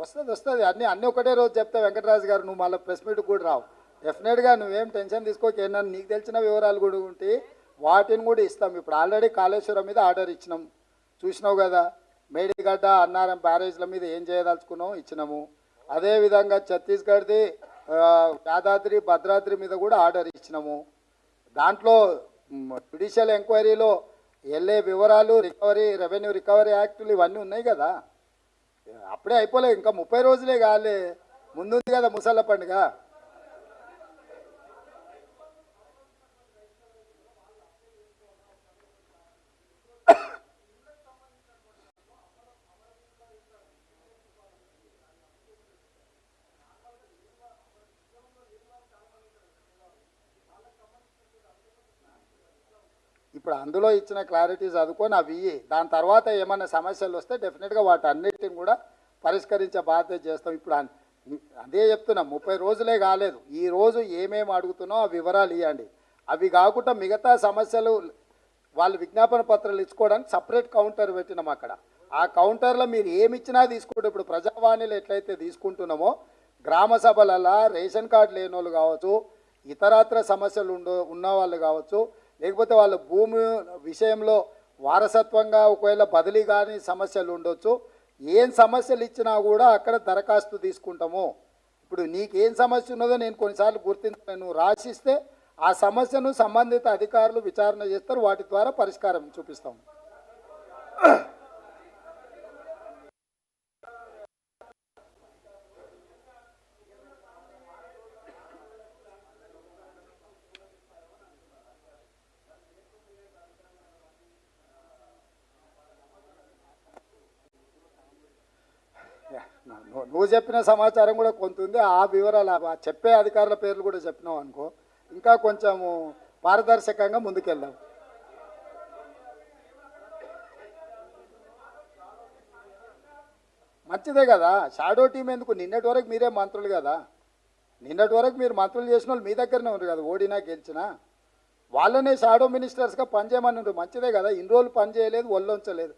వస్తుంది అన్నీ ఒకటే రోజు చెప్తా వెంకటరాజు గారు. నువ్వు మళ్ళీ ప్రెస్ మీట్ కూడా రావు. డెఫినెట్గా నువ్వేం టెన్షన్ తీసుకోక. ఏంటన్నా నీకు తెలిసిన వివరాలు కూడా ఉంటే వాటిని కూడా ఇస్తాం. ఇప్పుడు ఆల్రెడీ కాళేశ్వరం మీద ఆర్డర్ ఇచ్చినాం, చూసినావు కదా. మేడిగడ్డ అన్నారం బ్యారేజ్ల మీద ఏం చేయదలుచుకున్నాం ఇచ్చినాము. అదేవిధంగా ఛత్తీస్గఢ్ది యాదాద్రి భద్రాద్రి మీద కూడా ఆర్డర్ ఇచ్చినాము. దాంట్లో జ్యుడిషియల్ ఎంక్వైరీలో వెళ్ళే వివరాలు, రికవరీ, రెవెన్యూ రికవరీ యాక్టులు ఇవన్నీ ఉన్నాయి కదా. అప్పుడే అయిపోలే, ఇంకా 30 రోజులే కాలే, ముందుంది కదా ముసళ్ళ పండుగ. ఇప్పుడు అందులో ఇచ్చిన క్లారిటీ చదువుకొని అవి దాని తర్వాత ఏమైనా సమస్యలు వస్తే డెఫినెట్గా వాటి అన్నిటిని కూడా పరిష్కరించే బాధ్యత చేస్తాం. ఇప్పుడు అదే చెప్తున్నా, 30 రోజులే కాలేదు. ఈ రోజు ఏమేమి అడుగుతున్నావు ఆ వివరాలు ఇవ్వండి. అవి కాకుండా మిగతా సమస్యలు వాళ్ళు విజ్ఞాపన పత్రాలు ఇచ్చుకోవడానికి సపరేట్ కౌంటర్ పెట్టినాం అక్కడ. ఆ కౌంటర్లో మీరు ఏమి ఇచ్చినా తీసుకుంటే, ఇప్పుడు ప్రజావాణిలో ఎట్లయితే తీసుకుంటున్నామో గ్రామ సభలలో రేషన్ కార్డు లేని వాళ్ళు కావచ్చు, ఇతరత్ర సమస్యలు ఉన్న వాళ్ళు కావచ్చు, లేకపోతే వాళ్ళ భూమి విషయంలో వారసత్వంగా ఒకవేళ బదిలీ కానీ సమస్యలు ఉండొచ్చు. ఏం సమస్యలు ఇచ్చినా కూడా అక్కడ దరఖాస్తు తీసుకుంటాము. ఇప్పుడు నీకేం సమస్య ఉన్నదో నేను కొన్నిసార్లు గుర్తించాను, నువ్వు రాసిస్తే ఆ సమస్యను సంబంధిత అధికారులు విచారణ చేస్తారు, వాటి ద్వారా పరిష్కారం చూపిస్తాము. నువ్వు చెప్పిన సమాచారం కూడా కొంత ఉంది. ఆ వివరాలు చెప్పే అధికారుల పేర్లు కూడా చెప్పినావు అనుకో, ఇంకా కొంచెము పారదర్శకంగా ముందుకెళ్దాం. మంచిదే కదా, షాడో టీం ఎందుకు? నిన్నటి వరకు మీరే మంత్రులు కదా, నిన్నటి వరకు మీరు మంత్రులు చేసిన వాళ్ళు మీ దగ్గరనే ఉన్నారు కదా, ఓడినా గెలిచినా. వాళ్ళనే షాడో మినిస్టర్స్గా పనిచేయమని ఉంటారు. మంచిదే కదా, ఇన్ని రోజులు పని చేయలేదు, ఒళ్ళొంచలేదు.